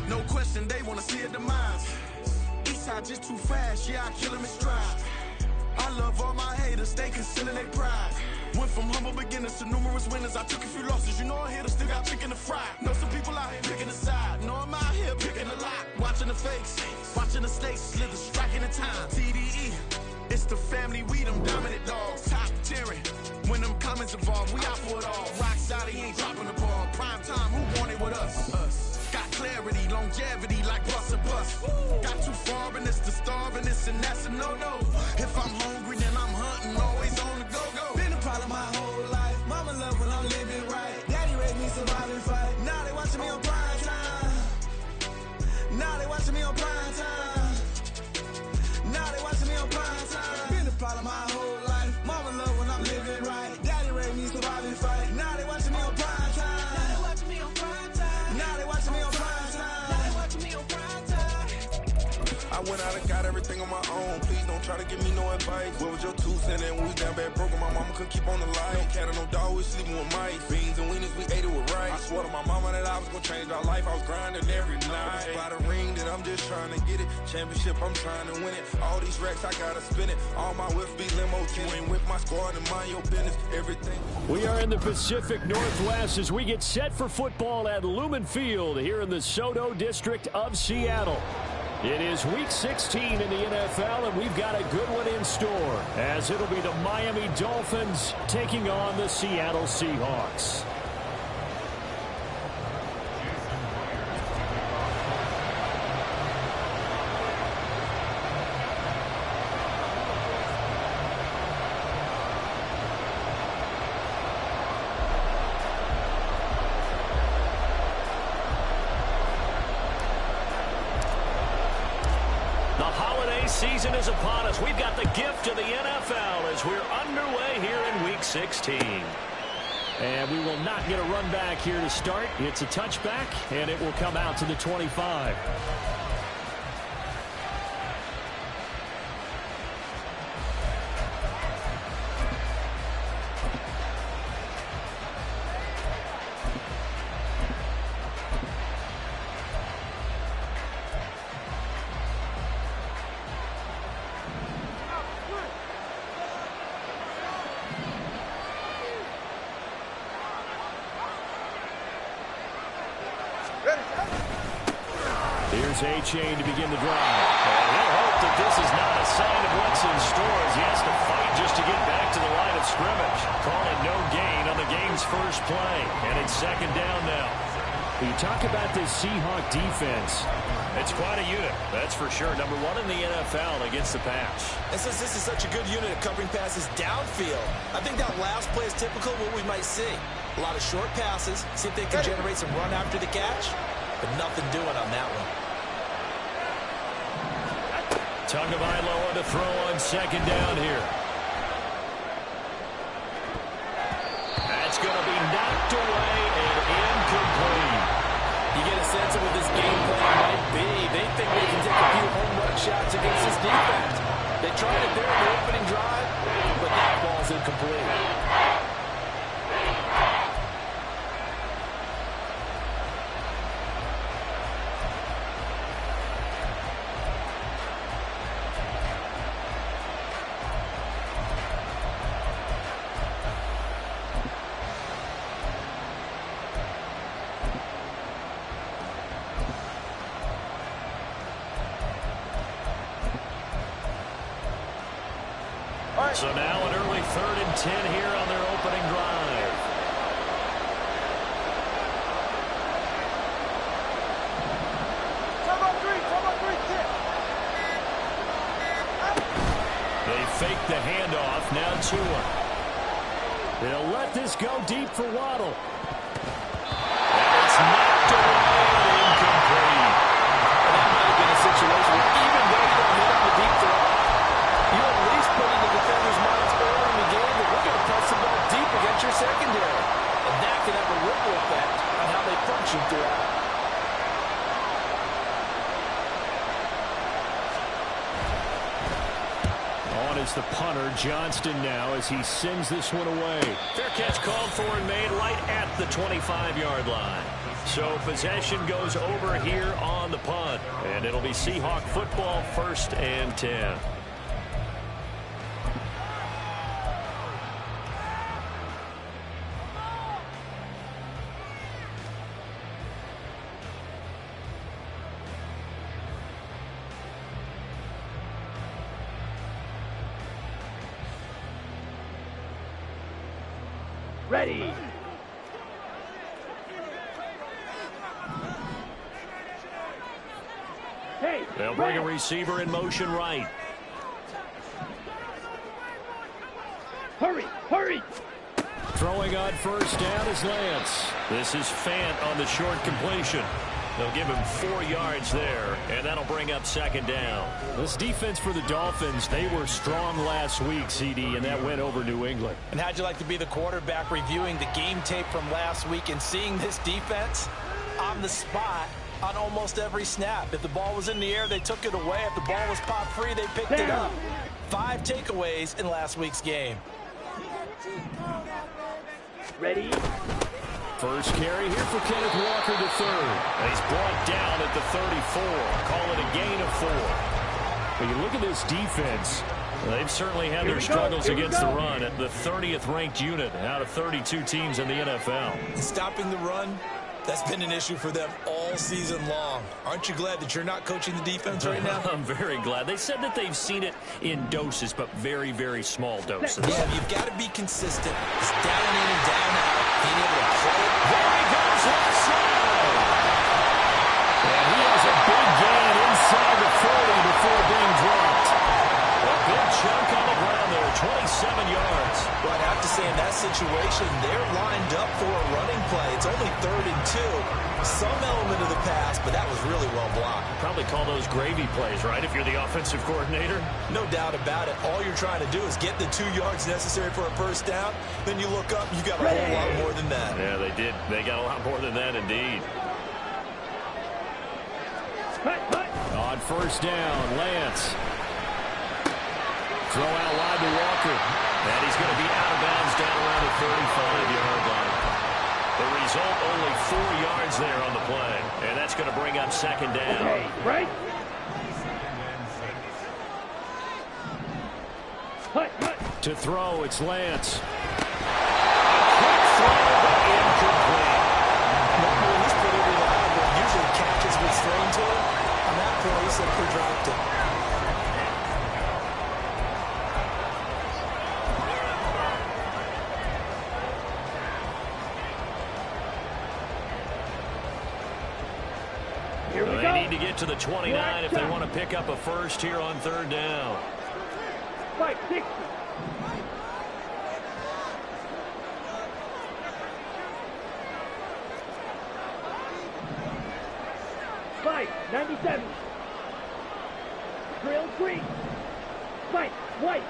No question, they wanna see a demise. Eastside just too fast, yeah, I kill them in stride. I love all my haters, they concealing their pride. Went from humble beginners to numerous winners. I took a few losses, you know I hit them, still got chicken to fry. Know some people out here picking a side, know I'm out here picking a lot. Watching the fakes, watching the stakes, slither, striking the time. TDE, it's the family, we them dominant dogs. Top tiering, when them comments involved, we out for it all. Rock side, he ain't dropping the ball. Prime time, who want it with us? Got clarity, longevity, like bust and bust. Got too far and it's the starving, this and that's a no-no. If I'm hungry, then I'm hunting, always on the go-go. Been a problem my whole life. Mama love when I'm living right. Daddy raised me survive and fight. Now they watching me on prime time. Now they watching me on prime time. Now they watching me on prime time. Been a problem my whole life. Mama love when I'm living right. Daddy raised me survive and fight. Now they watching me on prime time. Now they watching me on prime time. Now they watching me on prime time. Now they watching me on prime time. I went out and got everything on my own. Please don't try to give me no advice. What was your 2 cents and we was down bad broke and my mama couldn't keep on the light. No cat or no dog, we sleeping with mice. Beans and weenies, we ate it with rice. I swore to my mama that I was gonna change our life. I was grinding every night. By the ring that I'm just trying to get it. Championship, I'm trying to win it. All these racks, I gotta spin it. All my whips be limos. You ain't with my squad and mind your business. Everything. We are in the Pacific Northwest as we get set for football at Lumen Field here in the Soto District of Seattle. It is Week 16 in the NFL, and we've got a good one in store, as it'll be the Miami Dolphins taking on the Seattle Seahawks. Season is upon us. We've got the gift of the NFL as we're underway here in Week 16. And we will not get a run back here to start. It's a touchback, and it will come out to the 25. Here's A-Chain to begin the drive. And he'll hope that this is not a sign of what's in store as he has to fight just to get back to the line of scrimmage. Call it no gain on the game's first play. And it's second down now. You talk about this Seahawk defense. It's quite a unit, that's for sure. Number 1 in the NFL against the pass. And since this is such a good unit at covering passes downfield, I think that last play is typical of what we might see. A lot of short passes, see if they can generate some run after the catch, but nothing doing on that one. Tagovailoa to throw on second down here. That's going to be knocked away and incomplete. You get a sense of what this game plan might be. They think they can take a few home run shots against this defense. They tried it there in the opening drive, but that ball's incomplete. So now an early 3rd and 10 here on their opening drive. They fake the handoff. Now Tua. They'll let this go deep for Waddle. And it's knocked away and incomplete. That might have been a situation where even though you don't hit on the deep throw, you at least put in the defender's minds early in the game that we're going to press the ball deep against your secondary. And that can have a ripple effect on how they function throughout. On is the punter, Johnston, now as he sends this one away. Fair catch called for and made right at the 25-yard line. So possession goes over here on the punt. And it'll be Seahawk football, 1st and 10. Ready. Hey, they'll bring a receiver in motion right. Hurry, hurry. Throwing on 1st down is Lance. This is Fant on the short completion. They'll give him 4 yards there, and that'll bring up 2nd down. This defense for the Dolphins, they were strong last week, CD, and that went over New England. And how'd you like to be the quarterback reviewing the game tape from last week and seeing this defense on the spot on almost every snap? If the ball was in the air, they took it away. If the ball was popped free, they picked it up. 5 takeaways in last week's game. Ready. First carry here for Kenneth Walker III. And he's brought down at the 34. Call it a gain of 4. When you look at this defense, they've certainly had their struggles against the run at the 30th ranked unit out of 32 teams in the NFL. Stopping the run, that's been an issue for them all season long. Aren't you glad that you're not coaching the defense right now? I'm very glad. They said that they've seen it in doses, but very, very small doses. Yeah, you've got to be consistent. It's down in and down out. Being able to play it. There he goes left side. And he has a big gain inside the 40 before being dropped. A good chunk on the ground there, 27 yards. Well, I'd have to say in that situation, they're lined up for a running play. It's only 3rd and 2. Some element of the pass, but that was really well blocked. Probably call those gravy plays, right, if you're the offensive coordinator? No doubt about it. All you're trying to do is get the 2 yards necessary for a 1st down. Then you look up, you got a whole lot more than that. Yeah, they did. They got a lot more than that, indeed. On 1st down, Lance. Throw out wide to Walker. And he's going to be out of bounds down around the 35-yard line. The result, only 4 yards there on the play. And that's going to bring up 2nd down. Okay, right. To throw, it's Lance. Quick throw, but incomplete. Normally he's pretty reliable. Usually catches what's thrown to him. On that point, he simply dropped it. They need to get to the 29 if they want to pick up a 1st here on 3rd down. 560. Fight 97. Drill 3. Fight white.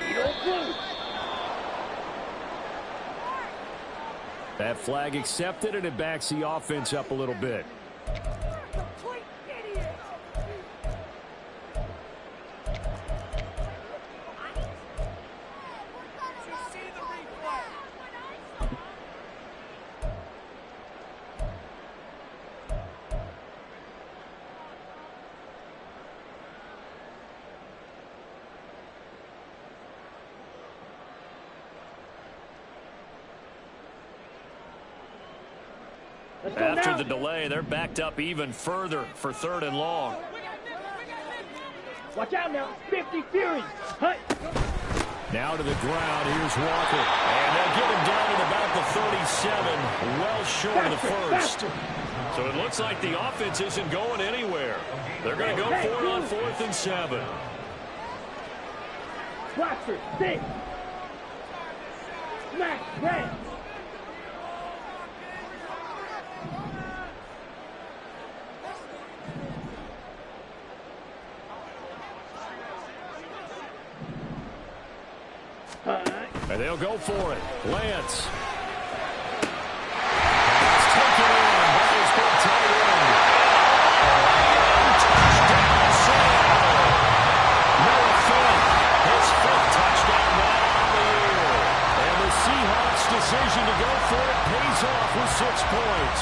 Eagle blue. That flag accepted, and it backs the offense up a little bit. After the delay, they're backed up even further for 3rd and long. Watch out now. 50 Fury. Hut. Now to the ground. Here's Walker. And they'll get him down at about the 37, well short of the 1st. So it looks like the offense isn't going anywhere. They're going to go for it on 4th and 7. Blackford, 6. Smack, red. And they'll go for it. Lance. It's taken in by his big tight end. And touchdown. decision to go for it pays off with 6 points.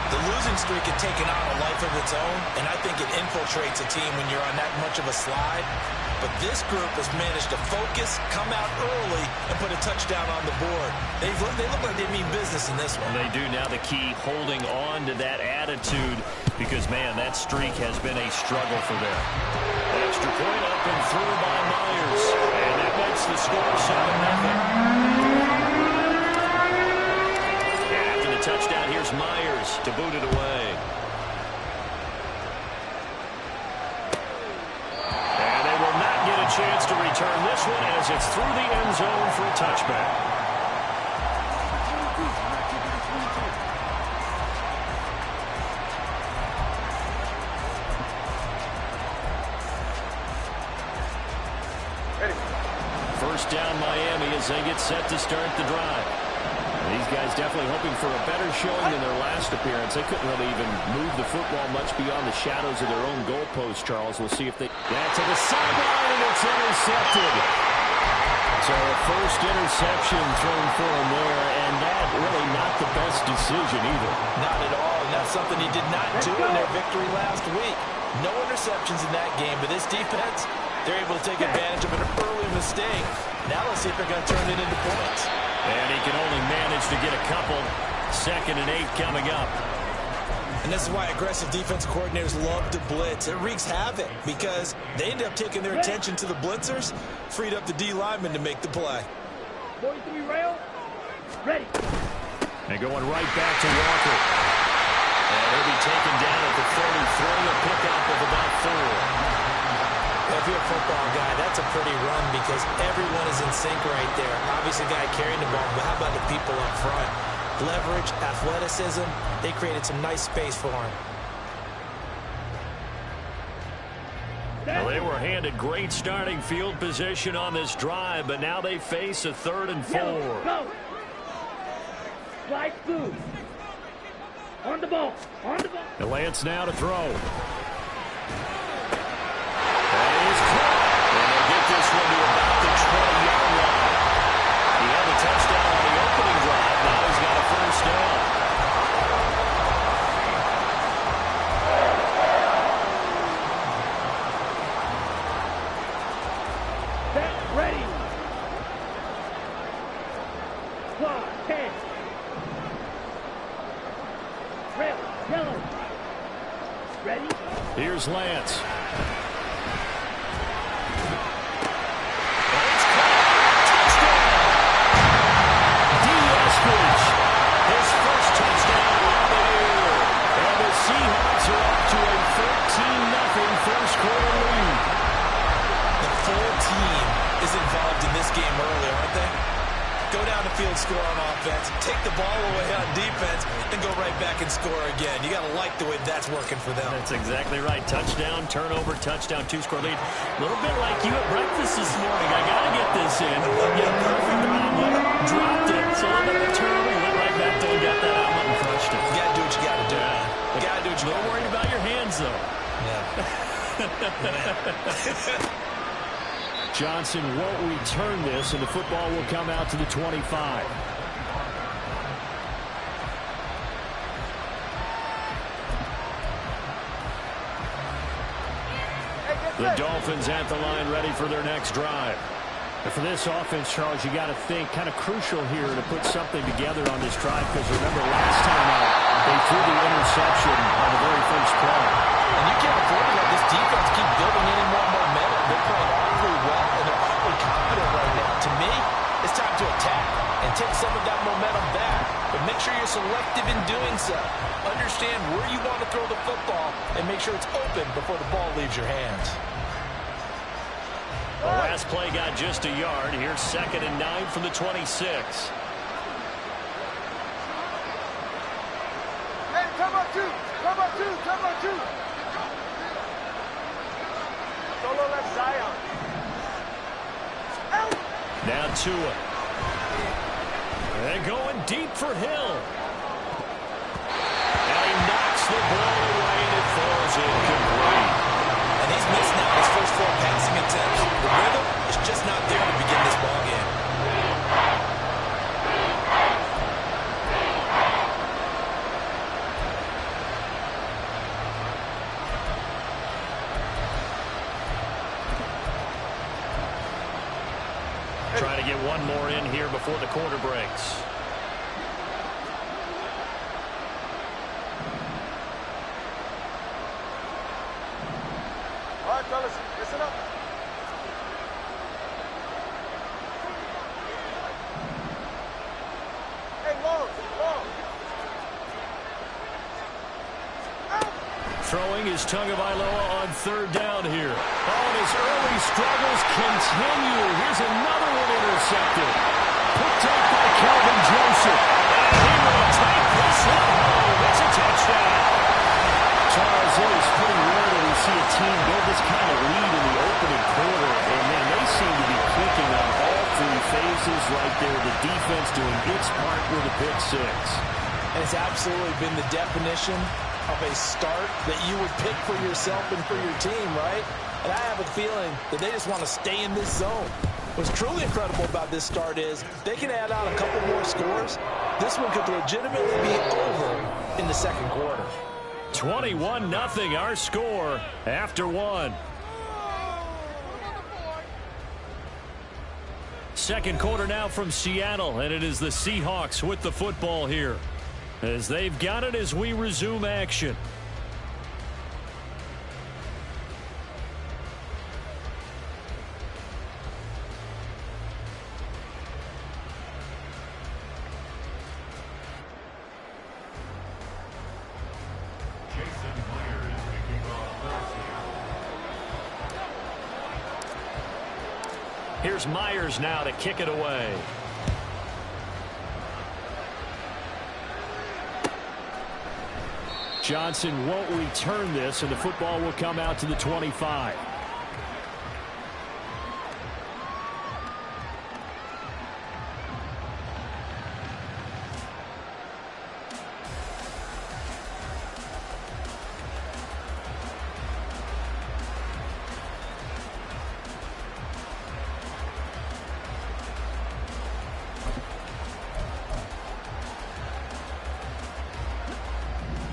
The losing streak had taken on a life of its own, and I think it infiltrates a team when you're on that much of a slide. But this group has managed to focus, come out early, and put a touchdown on the board. They look like they mean business in this one. They do. Now the key, holding on to that attitude, because, man, that streak has been a struggle for them. Extra point up and through by Myers. And that makes the score 7-0. After the touchdown, here's Myers to boot it away. Chance to return this one as it's through the end zone for a touchback. First down Miami as they get set to start the drive. These guys definitely hoping for a better showing than their last appearance. They couldn't really even move the football much beyond the shadows of their own goalpost, Charles. We'll see if they... Back to the sideline, and it's intercepted. So a first interception thrown for him there, and that really not the best decision either. Not at all, and that's something he did not do in their victory last week. No interceptions in that game, but this defense, they're able to take advantage of an early mistake. Now let's see if they're going to turn it into points. And he can only manage to get a couple. 2nd and 8 coming up. And this is why aggressive defense coordinators love to blitz. It wreaks havoc because they end up taking their attention to the blitzers, freed up the D lineman to make the play. 43 rail, ready. And going right back to Walker. And he'll be taken down at the 33, a pickup of about 4. If you're a football guy, that's a pretty run because everyone is in sync right there. Obviously, the guy carrying the ball, but how about the people up front? Leverage, athleticism, they created some nice space for him. Well, they were handed great starting field position on this drive, but now they face a 3rd and 4. Go. Slide through. On the ball. On the ball. The Lance now to throw. And they get this one to about the 20-yard line. He had the touchdown on the opening drive. Now he's got a first down. Set, ready. Clock, 10. Red, yellow. Ready? Here's Lance. Seahawks are up to a 13-0 first quarter lead. The full team is involved in this game early, aren't they? Go down the field, score on offense, take the ball away on defense, and go right back and score again. You got to like the way that's working for them. That's exactly right. Touchdown, turnover, touchdown, 2-score lead. A little bit like you at breakfast this morning. I got to get this in. Yeah, perfect omelet. Dropped it. So a little bit of a turnover. Went right back there and got that omelet and crushed it. You got to do what you got to do. You got to do what you got to do. A little worried about your hands, though. Yeah. Johnson won't return this, and the football will come out to the 25. The Dolphins at the line, ready for their next drive. And for this offense, Charles, you got to think kind of crucial here to put something together on this drive, because remember last time out, they threw the interception on the very first play. And you can't afford to let this defense keep building any more momentum. They're playing awfully well, and they're awfully confident right now. To me, it's time to attack and take some of that momentum back. But make sure you're selective in doing so. Understand where you want to throw the football and make sure it's open before the ball leaves your hands. The last play got just a yard. Here's 2nd and 9 from the 26. Hey, come up two. Come up two. Come up two. Solo left Zion. Out. Now Tua. They're going deep for Hill. And he knocks the ball away, and it falls incomplete. And he's missed now his first 4 passing attempts. The rhythm is just not there to begin this ball game. one more in here before the quarter breaks. All right, fellas, listen up. Hey, long. Throwing is Tagovailoa on third down here. Oh, and his early struggles continue. Here's another one intercepted. Picked up by Kelvin Joseph. And he will take this one home. It's a touchdown. Charles, it is pretty rare that we see a team build this kind of lead in the opening quarter. And, man, they seem to be clicking on all three phases right there. The defense doing its part with a pick six. And it's absolutely been the definition of a start that you would pick for yourself and for your team, right? And I have a feeling that they just want to stay in this zone. What's truly incredible about this start is they can add on a couple more scores. This one could legitimately be over in the second quarter. 21-0 our score after one. Second quarter now from Seattle, and it is the Seahawks with the football here, as they've got it as we resume action. Here's Myers now to kick it away. Johnson won't return this, and the football will come out to the 25.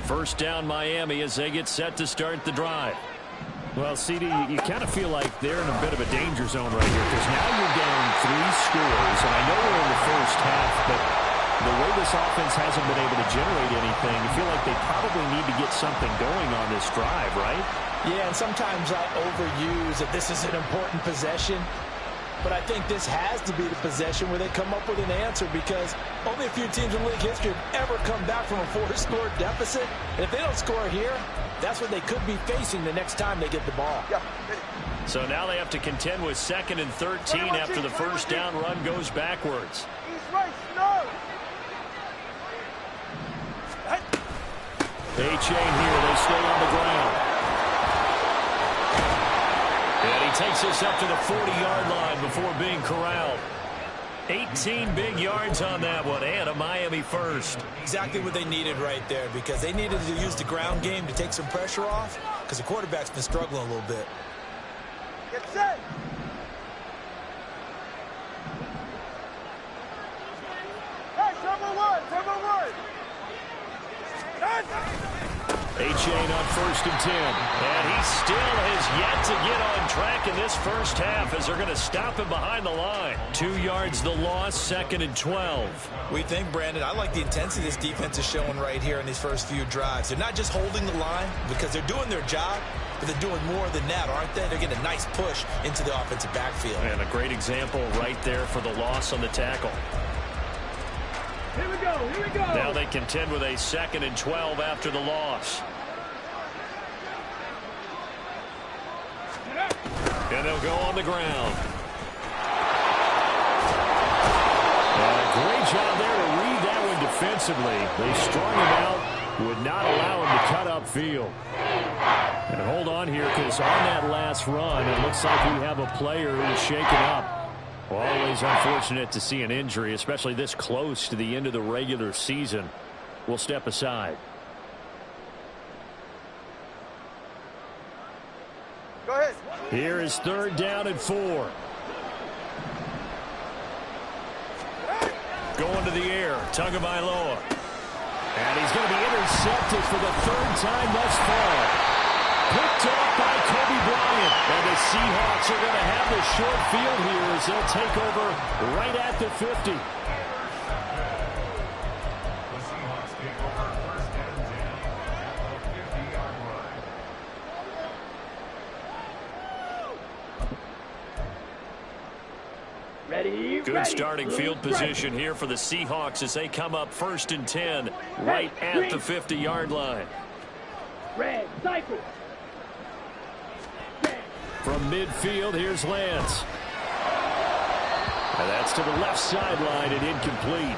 First down Miami as they get set to start the drive. Well, CD, you kind of feel like they're in a bit of a danger zone right here, because now you're down 3 scores, and I know we're in the first half, but the way this offense hasn't been able to generate anything, you feel like they probably need to get something going on this drive, right? Yeah, and sometimes I overuse that this is an important possession. But I think this has to be the possession where they come up with an answer, because only a few teams in league history have ever come back from a 4-score deficit. And if they don't score here, that's what they could be facing the next time they get the ball. Yeah. So now they have to contend with 2nd and 13 after the first down run goes backwards. East right, no. A-chain here. They stay on the ground. And he takes us up to the 40-yard line before being corralled. 18 big yards on that one, and a Miami first. Exactly what they needed right there, because they needed to use the ground game to take some pressure off, because the quarterback's been struggling a little bit. Get set. Hey, number one. A-chain on 1st and 10. And he still has yet to get on track in this first half, as they're going to stop him behind the line. 2 yards the loss, 2nd and 12. We think, Brandon, I like the intensity this defense is showing right here in these first few drives. They're not just holding the line because they're doing their job, but they're doing more than that, aren't they? They're getting a nice push into the offensive backfield. And a great example right there for the loss on the tackle. Here we go. Now they contend with a 2nd and 12 after the loss. And they'll go on the ground. Great job there to read that one defensively. They strung him out, would not allow him to cut upfield. And hold on here, because on that last run, it looks like we have a player who's shaken up. Always unfortunate to see an injury, especially this close to the end of the regular season. We'll step aside. Go ahead. Here is 3rd down and 4. Going to the air, Tagovailoa. And he's going to be intercepted for the 3rd time thus far. Picked off by Kobe Bryant. And the Seahawks are going to have the short field here as they'll take over right at the 50. Good starting field position here for the Seahawks as they come up 1st and 10 right at the 50-yard line. Red, cycle. From midfield, here's Lance. And that's to the left sideline and incomplete.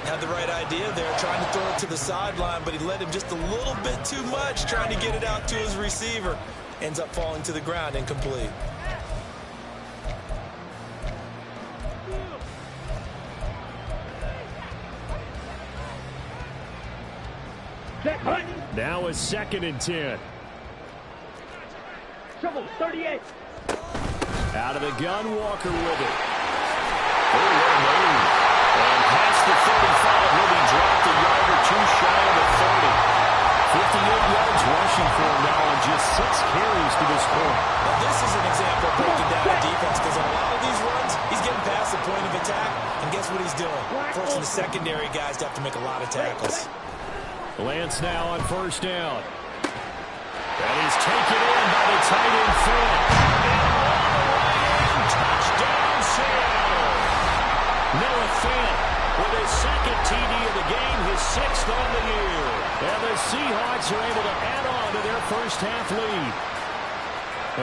Had the right idea there, trying to throw it to the sideline, but he let him just a little bit too much, trying to get it out to his receiver. Ends up falling to the ground, incomplete. Now a 2nd and 10. Trouble, 38. Out of the gun, Walker with it. Oh, what a move. And past the 35, will be dropped a yard or two shy of the 30. 58 yards rushing for him now on just 6 carries to this point. Now this is an example of breaking down a defense, because on a lot of these runs, he's getting past the point of attack, and guess what he's doing? Forcing the secondary guys to have to make a lot of tackles. Lance now on 1st down. That is taken in by the tight end Fant. Touchdown Seattle. Noah Fant with his 2nd TD of the game, his 6th on the year. And the Seahawks are able to add on to their first half lead.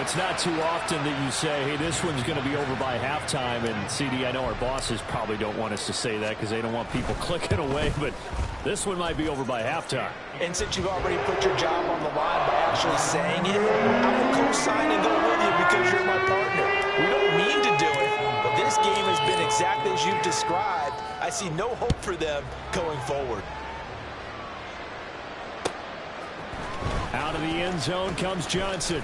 It's not too often that you say, hey, this one's going to be over by halftime. And, CD, I know our bosses probably don't want us to say that because they don't want people clicking away. But this one might be over by halftime. And since you've already put your job on the line by actually saying it, I will co-sign and go with you because you're my partner. We don't mean to do it, but this game has been exactly as you've described. I see no hope for them going forward. Out of the end zone comes Johnson.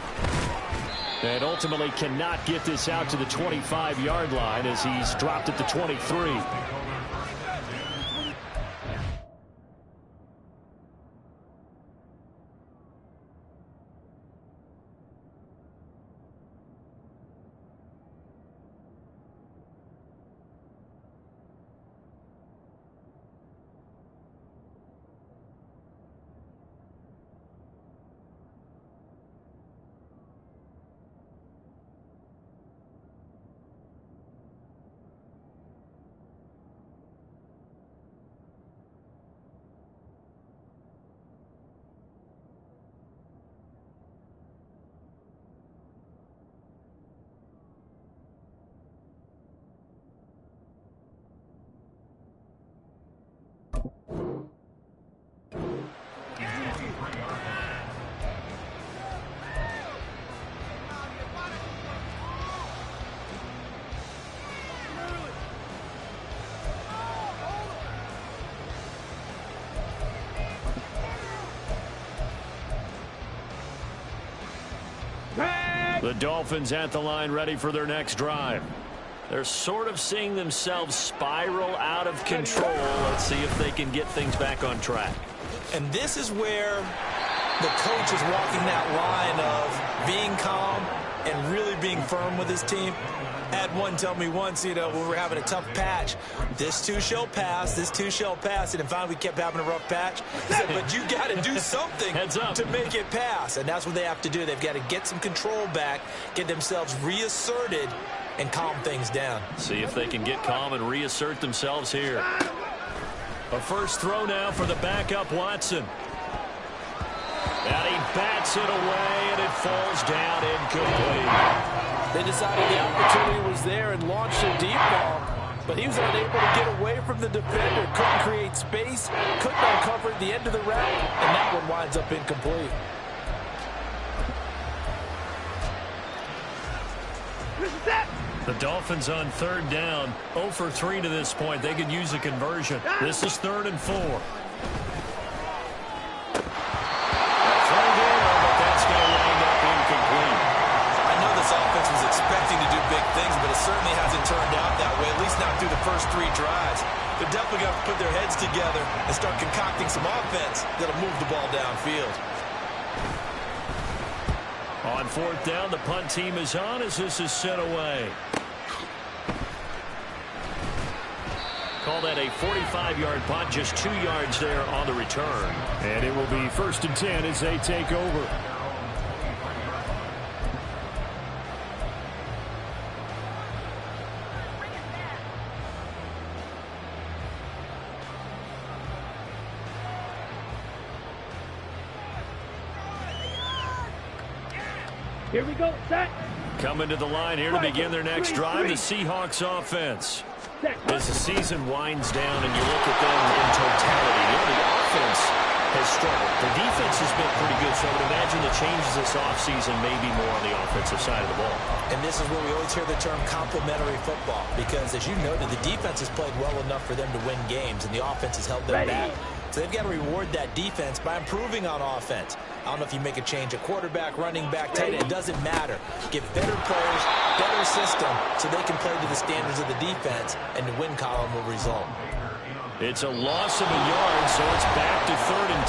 And ultimately cannot get this out to the 25-yard line as he's dropped at the 23. The Dolphins at the line ready for their next drive. They're sort of seeing themselves spiral out of control. Let's see if they can get things back on track. And this is where the coach is walking that line of being calm and really being firm with his team. I had one tell me once, when we were having a tough patch, this too shall pass, this too shall pass, and finally we kept having a rough patch. He said, but you got to do something to make it pass, and that's what they have to do. They've got to get some control back, get themselves reasserted, and calm things down. See if they can get calm and reassert themselves here. A first throw now for the backup Watson. And he bats it away, and it falls down incomplete. They decided the opportunity was there and launched a deep ball, but he was unable to get away from the defender, couldn't create space, couldn't uncover the end of the route, and that one winds up incomplete. The Dolphins on 3rd down, 0 for 3 to this point. They could use a conversion. This is 3rd and 4. Expecting to do big things, but it certainly hasn't turned out that way, at least not through the first 3 drives. They're definitely going to put their heads together and start concocting some offense that'll move the ball downfield. On fourth down, the punt team is on as this is sent away. Call that a 45-yard punt, just 2 yards there on the return. And it will be 1st and 10 as they take over. Here we go, set. Coming to the line here to begin their next drive, the Seahawks offense. As the season winds down and you look at them in totality, the offense has struggled. The defense has been pretty good, so I would imagine the changes this offseason may be more on the offensive side of the ball. And this is where we always hear the term complementary football, because as you noted, the defense has played well enough for them to win games, and the offense has held them back. So they've got to reward that defense by improving on offense. I don't know if you make a change at quarterback, running back, tight end. It doesn't matter. Get better players, better system, so they can play to the standards of the defense, and the win column will result. It's a loss of a yard, so it's back to 3rd and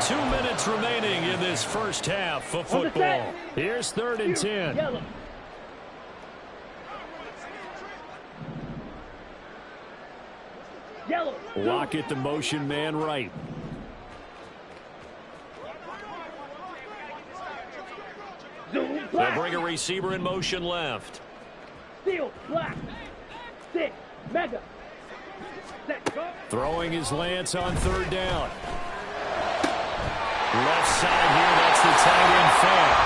10. 2 minutes remaining in this first half of football. Here's 3rd and 10. Yellow. Yellow. Lockett, the motion man right. Zoom, They'll bring a receiver in motion left. Steel, black. 6, mega. Set, go. Throwing his Lance on 3rd down. Left side here, that's the tight end Fant.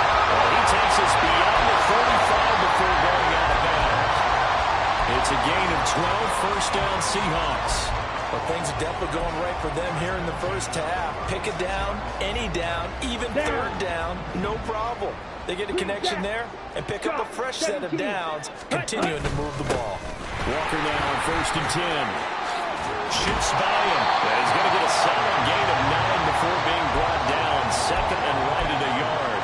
He takes us beyond the 35 before going out of bounds. It's a gain of 12, 1st down Seahawks. Well, things are definitely going right for them here in the first half. Pick it down, any down, even 3rd down, no problem. They get a connection there and pick up a fresh set of downs, continuing to move the ball. Walker now on 1st and 10. Shoots by him. And he's going to get a solid gain of 9 before being brought down. 2nd and right at a yard.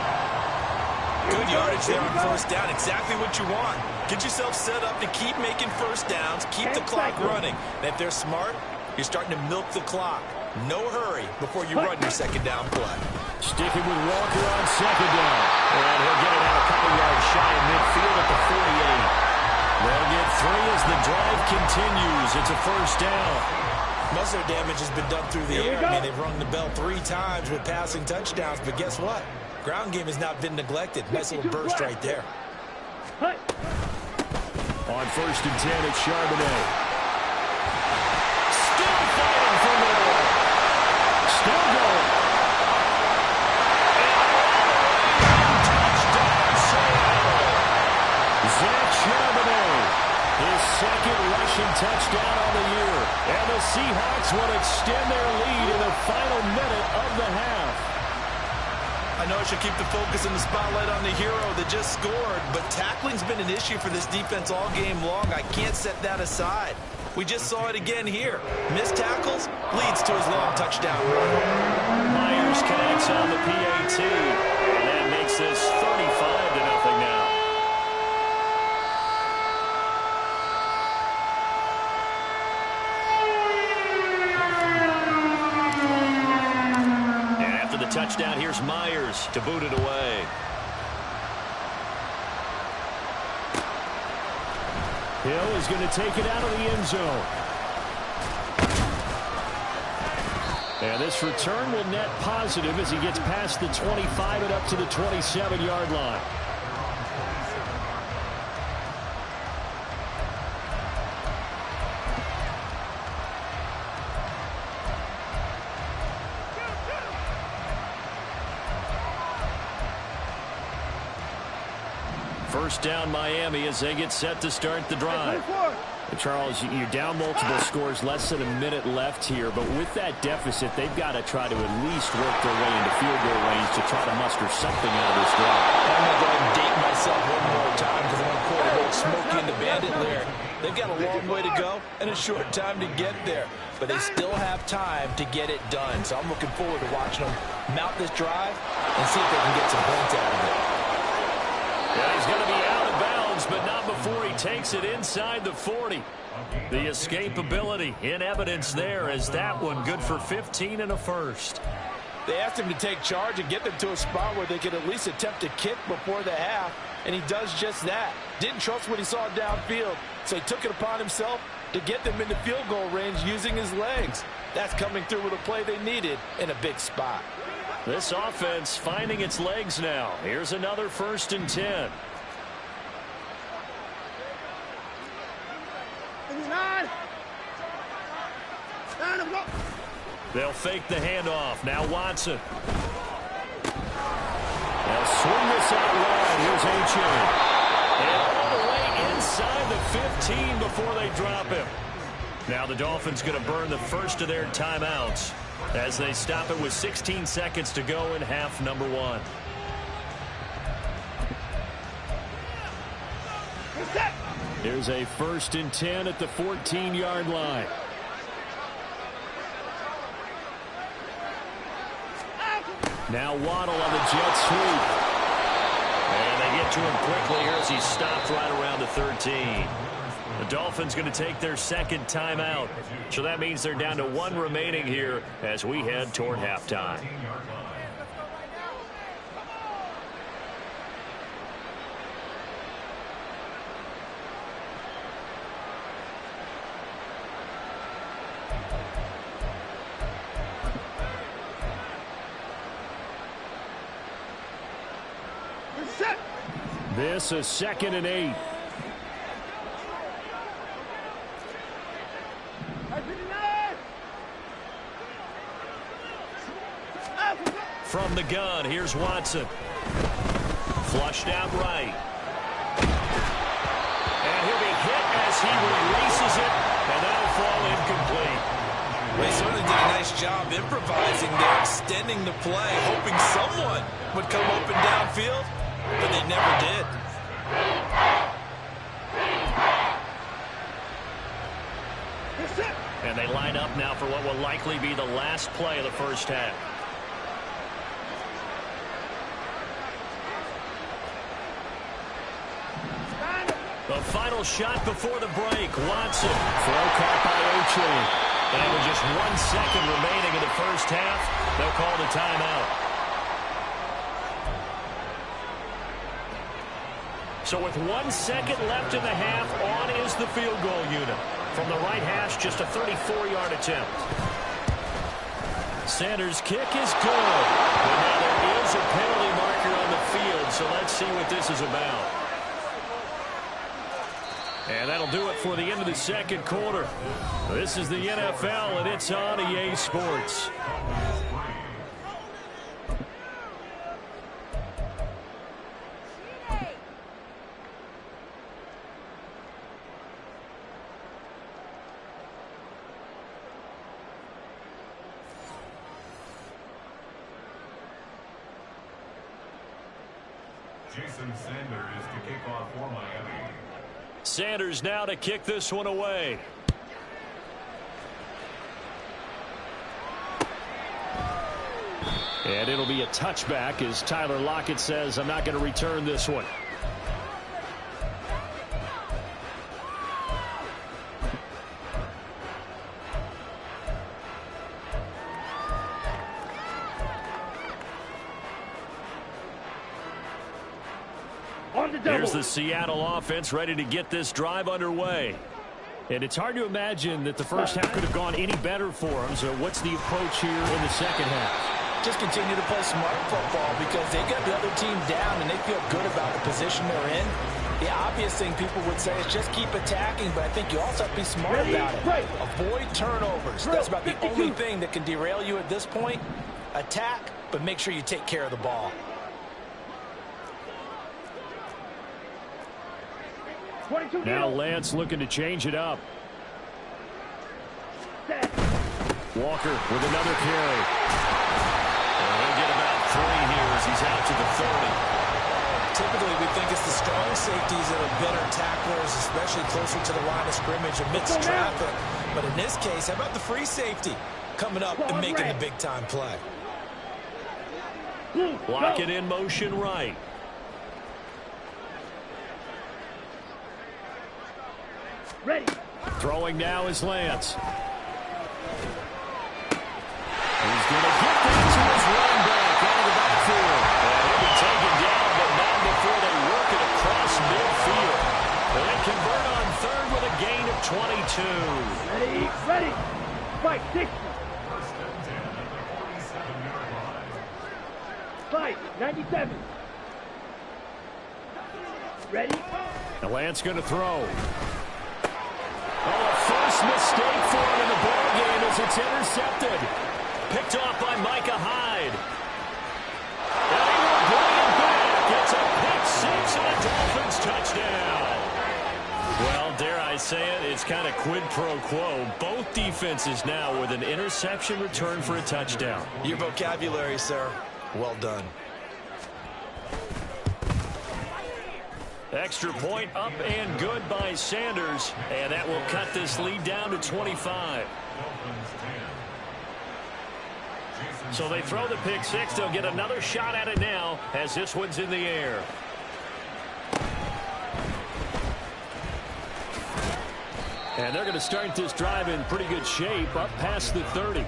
Good yardage there on 1st down. Exactly what you want. Get yourself set up to keep making 1st downs, keep the clock running. And if they're smart, you're starting to milk the clock. No hurry before you run your 2nd down play. Sticking with Walker on 2nd down. And he'll get it out a couple yards shy of midfield at the 48. They'll get 3 as the drive continues. It's a 1st down. Most of their damage has been done through the air. I mean, they've rung the bell 3 times with passing touchdowns, but guess what? Ground game has not been neglected. Nice little burst right there. On 1st and 10, it's Charbonnet. Still fighting for more. Still going. Touchdown, Seattle. Zach Charbonnet, his 2nd rushing touchdown on the year. And the Seahawks will extend their lead in the final minute of the half. I know I should keep the focus and the spotlight on the hero that just scored, but tackling's been an issue for this defense all game long. I can't set that aside. We just saw it again here. Missed tackles leads to his long touchdown run. Myers connects on the PAT, and that makes this 35-0 now. Touchdown, here's Myers to boot it away. Hill is going to take it out of the end zone. And this return will net positive as he gets past the 25 and up to the 27-yard line. First down Miami as they get set to start the drive. Charles, you're down multiple scores, less than a minute left here, but with that deficit, they've got to try to at least work their way into field goal range to try to muster something out of this drive. I'm going to go ahead and date myself one more time because I want to quote a little Smokey and the Bandit lyric. They've got a long way to go and a short time to get there, but they still have time to get it done. So I'm looking forward to watching them mount this drive and see if they can get some points out of it. Yeah, he's going to be out of bounds, but not before he takes it inside the 40. The escapability in evidence there as that one good for 15 and a first. They asked him to take charge and get them to a spot where they could at least attempt a kick before the half, and he does just that. Didn't trust what he saw downfield, so he took it upon himself to get them into field goal range using his legs. That's coming through with a play they needed in a big spot. This offense finding its legs now. Here's another 1st and 10. They'll fake the handoff. Now Watson. They'll swing this out wide. Here's A-Chain. And all the way inside the 15 before they drop him. Now the Dolphins going to burn the first of their timeouts as they stop it with 16 seconds to go in half number 1. Here's a 1st and 10 at the 14-yard line. Now Waddle on the jet sweep. And they get to him quickly here as he stopped right around the 13. The Dolphins going to take their 2nd timeout. So that means they're down to 1 remaining here as we head toward halftime. This is 2nd and 8. From the gun, here's Watson. Flushed out right. And he'll be hit as he releases it, and that'll fall incomplete. They certainly did a nice job improvising there, extending the play, hoping someone would come open downfield, but they never did. And they line up now for what will likely be the last play of the first half. The final shot before the break. Watson. Throw caught by A-Chain. And with just 1 second remaining in the first half, they'll call the timeout. So with 1 second left in the half, on is the field goal unit. From the right hash, just a 34-yard attempt. Sanders' kick is good. And now there is a penalty marker on the field, so let's see what this is about. And that'll do it for the end of the 2nd quarter. This is the NFL, and it's on EA Sports. Jason Sanders to kick off for Miami. Sanders now to kick this one away. And it'll be a touchback as Tyler Lockett says, I'm not going to return this one. Here's the Seattle offense ready to get this drive underway. And it's hard to imagine that the first half could have gone any better for them. So what's the approach here in the second half? Just continue to play smart football because they got the other team down and they feel good about the position they're in. The obvious thing people would say is just keep attacking, but I think you also have to be smart about it. Avoid turnovers. That's about the only thing that can derail you at this point. Attack, but make sure you take care of the ball. Now Lance looking to change it up. Walker with another carry. And he'll get about 3 here as he's out to the 30. Typically, we think it's the strong safeties that are better tacklers, especially closer to the line of scrimmage amidst traffic. But in this case, how about the free safety coming up and making the big-time play? Lock it in motion right. Ready. Throwing now is Lance. He's going to get that to his 60. 5, 97. Ready? The Lance going to throw. Oh, a first mistake for him in the ball game as it's intercepted. Picked off by Micah Hyde. And he will bring it back. It's a pick six and a Dolphins touchdown. Well, dare I say it, it's kind of quid pro quo. Both defenses now with an interception return for a touchdown. Your vocabulary, sir. Well done. Extra point up and good by Sanders, and that will cut this lead down to 25. So they throw the pick six. They'll get another shot at it now as this one's in the air. And they're going to start this drive in pretty good shape up past the 30.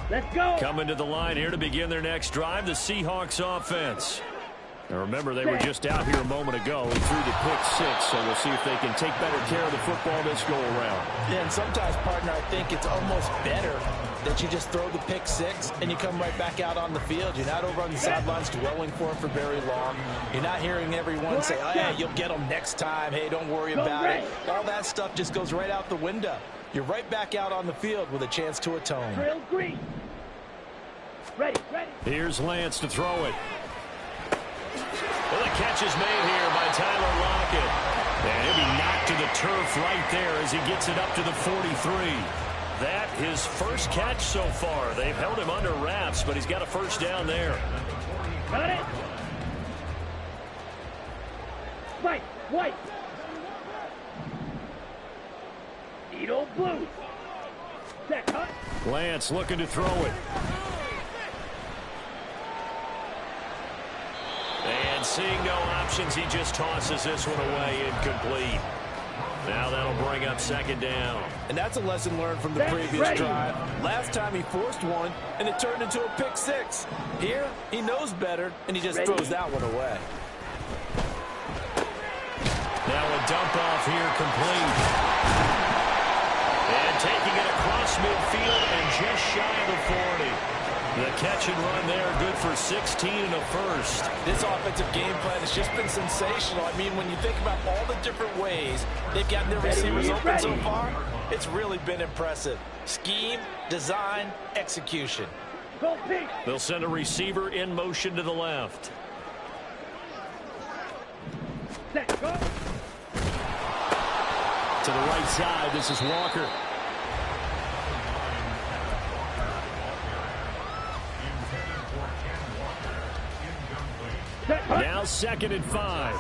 Let's go. Coming to the line here to begin their next drive, the Seahawks offense. Now remember, they were just out here a moment ago and threw the pick six, so we'll see if they can take better care of the football this go around. Yeah, and sometimes, partner, I think it's almost better that you just throw the pick six and you come right back out on the field. You're not over on the sidelines dwelling for very long. You're not hearing everyone say, oh, yeah, you'll get them next time. Hey, don't worry about it. All that stuff just goes right out the window. You're right back out on the field with a chance to atone. Trail green. Ready, ready. Here's Lance to throw it. Well, the catch is made here by Tyler Lockett. And he'll be knocked to the turf right there as he gets it up to the 43. That his first catch so far. They've held him under wraps, but he's got a first down there. Got it. White, white. Edo blue. Set, cut. Lance looking to throw it. And seeing no options, he just tosses this one away, incomplete. Now that'll bring up second down. And that's a lesson learned from the previous drive. Last time he forced one, and it turned into a pick six. Here, he knows better, and he just throws that one away. Now a dump off here, complete. And taking it across midfield and just shy of the 40. The catch and run there, good for 16 and a first. This offensive game plan has just been sensational. I mean, when you think about all the different ways they've gotten their receivers open so far, it's really been impressive. Scheme, design, execution. They'll send a receiver in motion to the left. To the right side, this is Walker. Now 2nd and 5.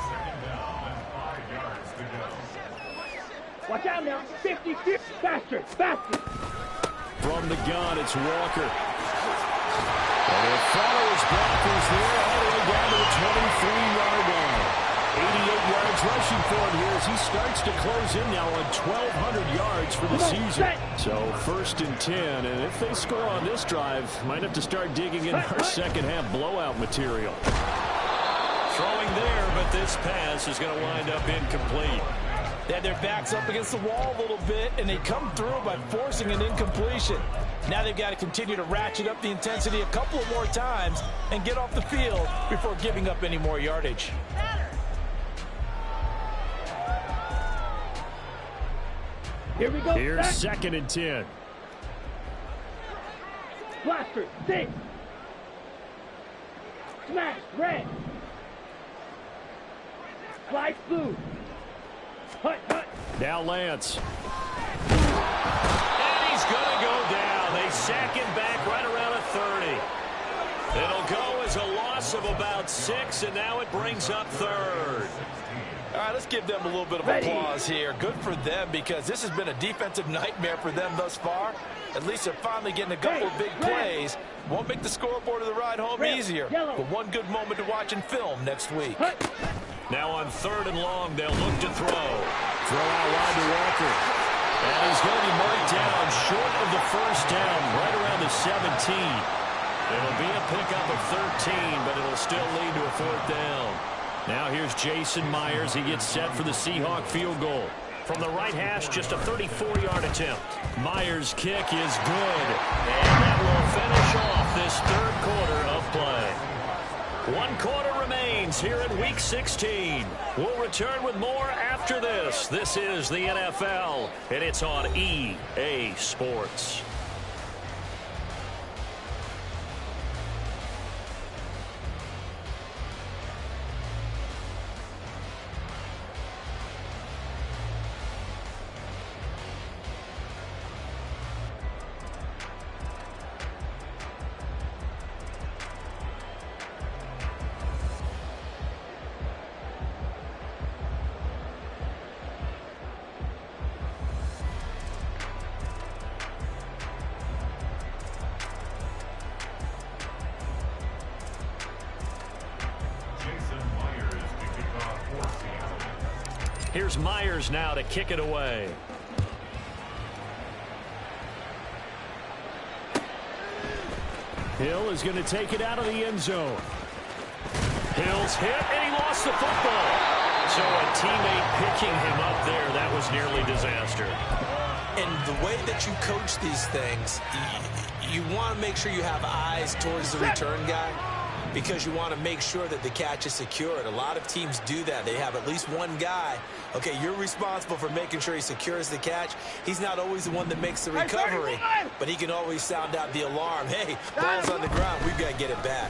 Watch out now. 50, faster, faster. From the gun, it's Walker. And he follows blockers there all the way down to the 23-yard line. 88 yards rushing for him here as he starts to close in now on 1,200 yards for the season. So 1st and 10, and if they score on this drive, might have to start digging in our second half blowout material. Throwing there, but this pass is going to wind up incomplete. They had their backs up against the wall a little bit, and they come through by forcing an incompletion. Now they've got to continue to ratchet up the intensity a couple of more times and get off the field before giving up any more yardage. Here we go. Here's 2nd and 10. Blaster, 6. Smash, red. Slide blue. Hut, hut. Now Lance. And he's going to go down. They sack him back right around a 30. It'll go as a loss of about 6, and now it brings up 3rd. All right, let's give them a little bit of applause here. Good for them because this has been a defensive nightmare for them thus far. At least they're finally getting a couple of big plays. Won't make the scoreboard of the ride home easier, but one good moment to watch in film next week. Now on 3rd and long, they'll look to throw. Throw out wide to Walker. 17. It'll be a pickup of 13, but it'll still lead to a 4th down. Now here's Jason Myers. He gets set for the Seahawk field goal. From the right hash, just a 34-yard attempt. Myers' kick is good. And that will finish off this 3rd quarter of play. 1 quarter remains here in Week 16. We'll return with more after this. This is the NFL, and it's on EA Sports. Here's Myers now to kick it away. Hill is going to take it out of the end zone. Hill's hit, and he lost the football. So a teammate picking him up there, that was nearly disaster. And the way that you coach these things, you want to make sure you have eyes towards the return guy, because you want to make sure that the catch is secured. A lot of teams do that. They have at least one guy. Okay, you're responsible for making sure he secures the catch. He's not always the one that makes the recovery, but he can always sound out the alarm. Hey, ball's on the ground. We've got to get it back.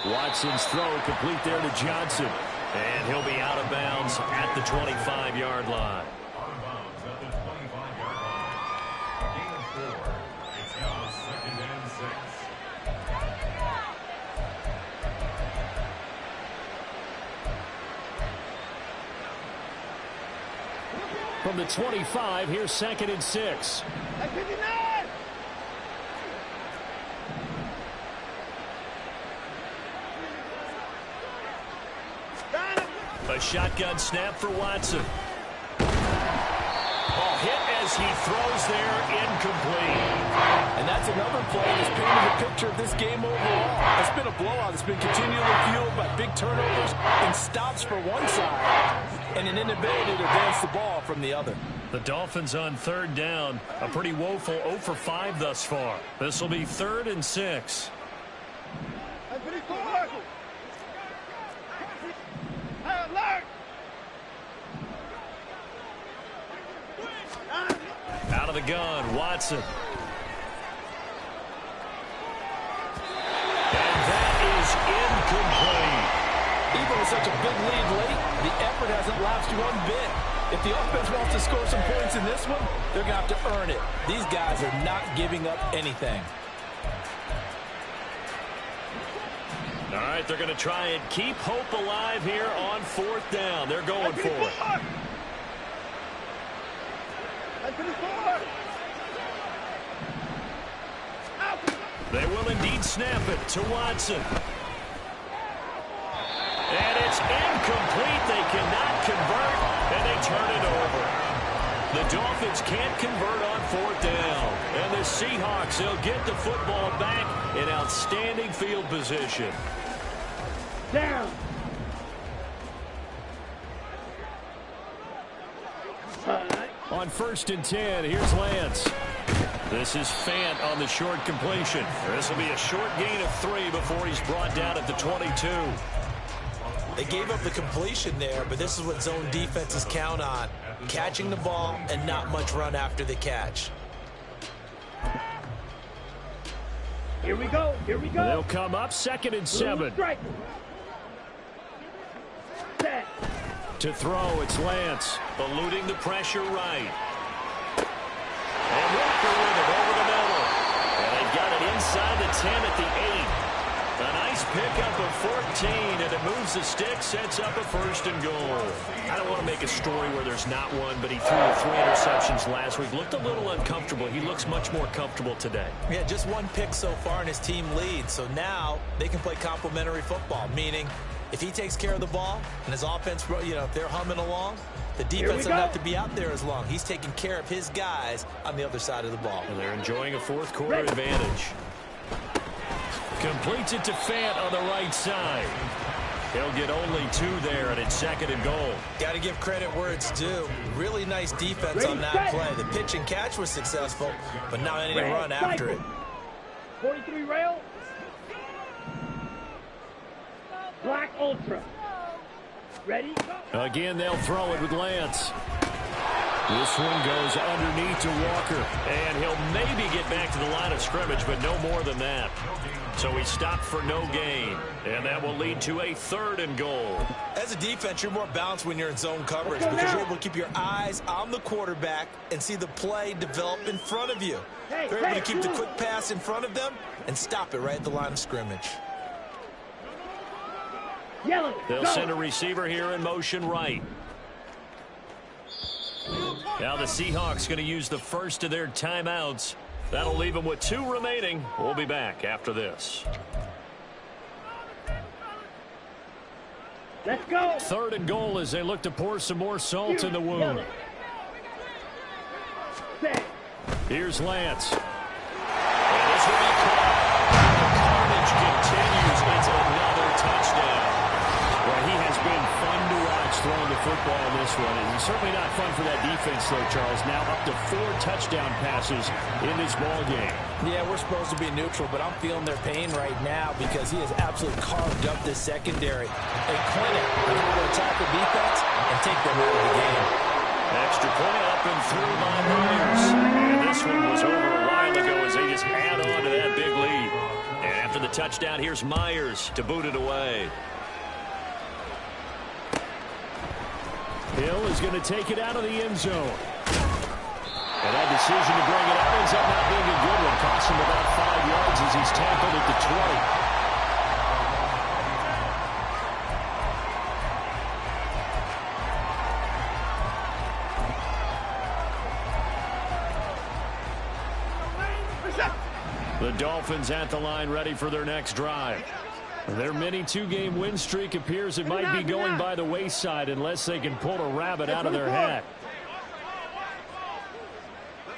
Watson's throw complete there to Johnson. And he'll be out of bounds at the 25-yard line. Out of bounds at the 25-yard line. Gain of 4. It's now 2nd and 6. From the 25, here's 2nd and 6. A shotgun snap for Watson. Ball hit as he throws there, incomplete. And that's another play that's painted the picture of this game overall. It's been a blowout. It's been continually fueled by big turnovers and stops for one side and an inability to advance the ball from the other. The Dolphins on 3rd down. A pretty woeful 0 for 5 thus far. This will be 3rd and 6. Out of the gun, Watson. And that is incomplete. Even with such a big lead late, the effort hasn't lapsed one bit. If the offense wants to score some points in this one, they're going to have to earn it. These guys are not giving up anything. All right, they're going to try and keep hope alive here on 4th down. They're going for it. They will indeed snap it to Watson. And it's incomplete. They cannot convert, and they turn it over. The Dolphins can't convert on 4th down. And the Seahawks, they'll get the football back in outstanding field position. Down. On 1st and 10, here's Lance. This is Fant on the short completion. This will be a short gain of 3 before he's brought down at the 22. They gave up the completion there, but this is what zone defenses count on. Catching the ball and not much run after the catch. Here we go. Here we go. They'll come up 2nd and 7. Strike. Set. To throw, it's Lance. Eluding the pressure right. And Walker with it over the middle. And they've got it inside the 10 at the 8. A nice pickup of 14, and it moves the stick, sets up a 1st and goal. I don't want to make a story where there's not one, but he threw 3 interceptions last week. Looked a little uncomfortable. He looks much more comfortable today. Yeah, just 1 pick so far, and his team leads. So now they can play complementary football, meaning If he takes care of the ball and his offense, if they're humming along, the defense doesn't have to be out there as long. He's taking care of his guys on the other side of the ball. And they're enjoying a fourth quarter advantage. Completes it to Fant on the right side. He'll get only 2 there, and it's 2nd and goal. Got to give credit where it's due. Really nice defense on that play. The pitch and catch was successful, but now they need to run after it. 43 rail. Black Ultra. Ready? Again, they'll throw it with Lance. This one goes underneath to Walker, and he'll maybe get back to the line of scrimmage, but no more than that. So he stopped for no gain, and that will lead to a 3rd and goal. As a defense, you're more balanced when you're in zone coverage because you're able to keep your eyes on the quarterback and see the play develop in front of you. They're able to keep the quick pass in front of them and stop it right at the line of scrimmage. They'll send a receiver here in motion right. Now the Seahawks going to use the first of their timeouts. That'll leave them with 2 remaining. We'll be back after this. Let's go. 3rd and goal as they look to pour some more salt in the wound. Here's Lance. And this will be caught. The carnage continues. It's another touchdown. Well, he has been fun to watch throwing the football in this one. And certainly not fun for that defense, though, Charles. Now up to 4 touchdown passes in this ball game. Yeah, we're supposed to be neutral, but I'm feeling their pain right now because he has absolutely carved up this secondary. A clinic on how to attack the defense and take them out of the game. Extra point up and through by Myers. And this one was over a while ago as they just add on to that big lead. And after the touchdown, here's Myers to boot it away. Hill is going to take it out of the end zone. And that decision to bring it out ends up not being a good one. Costs him about 5 yards as he's tackled at the 20. The Dolphins at the line ready for their next drive. Their mini 2-game win streak appears it might be going by the wayside unless they can pull a rabbit out of their hat.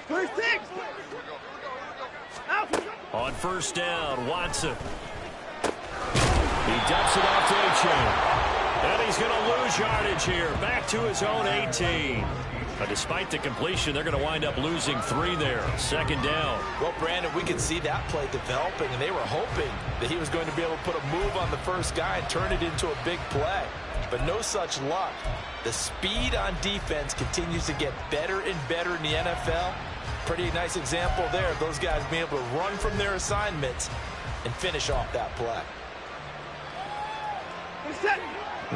First 6. On first down, Watson. He dumps it off to A-Chain. And he's going to lose yardage here. Back to his own 18. But despite the completion, they're going to wind up losing 3 there. 2nd down. Well, Brandon, we could see that play developing, and they were hoping that he was going to be able to put a move on the first guy and turn it into a big play. But no such luck. The speed on defense continues to get better and better in the NFL. Pretty nice example there of those guys being able to run from their assignments and finish off that play.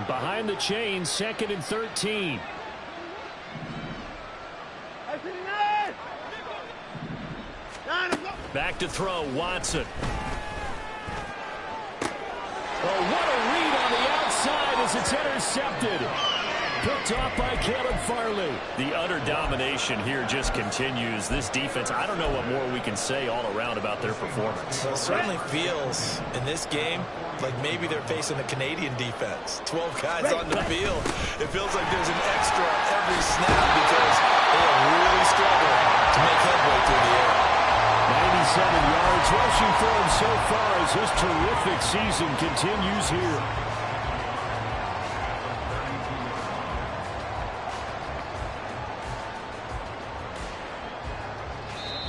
Behind the chain, 2nd and 13. Back to throw, Watson. Oh, what a read on the outside as it's intercepted. Picked off by Caleb Farley. The utter domination here just continues. This defense, I don't know what more we can say all around about their performance. Well, it certainly feels in this game like maybe they're facing a Canadian defense. 12 guys on the field. It feels like there's an extra every snap because they have really struggled to make headway through the air. 97 yards rushing for him so far as his terrific season continues here.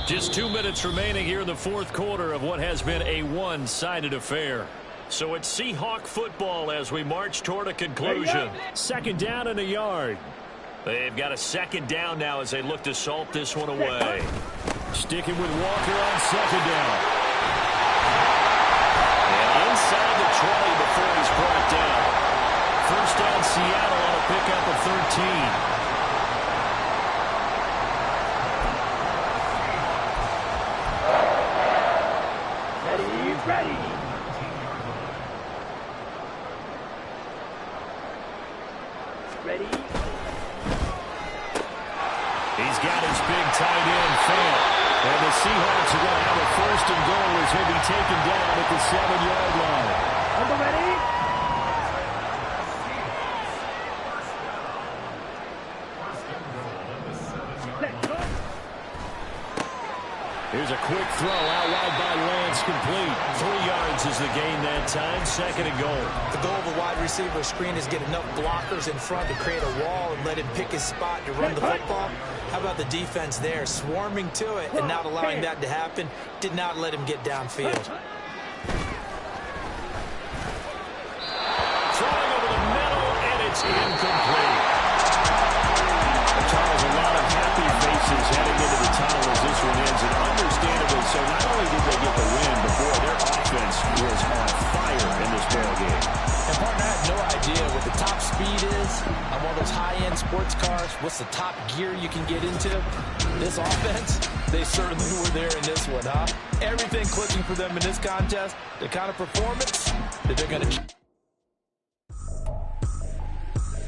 Just 2 minutes remaining here in the fourth quarter of what has been a one-sided affair. So it's Seahawk football as we march toward a conclusion. 2nd down and a yard. They've got a 2nd down now as they look to salt this one away. Sticking with Walker on 2nd down. And inside the 20 before he's brought down. First down Seattle on a pickup of 13. Ready. Ready. He's got his big tight end, Fant. And the Seahawks are going to have a 1st and goal as he'll be taken down at the 7-yard line. On the ready. Here's a quick throw out wide by Lance, complete. 3 yards is the gain that time, 2nd and goal. The goal of a wide receiver screen is get enough blockers in front to create a wall and let him pick his spot to run the football. How about the defense there, swarming to it and not allowing that to happen? Did not let him get downfield. Throwing over the middle, and it's incomplete. Charles, a lot of happy faces heading into the tunnel as this one ends, and understandably so. Not only did they get the win, but boy, their offense was on fire in this ball game. And partner, I have no idea what the top speed is on one of those high-end sports cars. What's the top gear you can get into? This offense, they certainly were there in this one, huh? Everything clicking for them in this contest, the kind of performance that they're going to...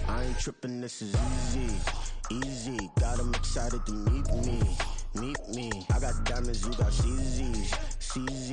I ain't tripping, this is easy. Easy, got them excited to meet me. I got diamonds, you got CZs. CZ.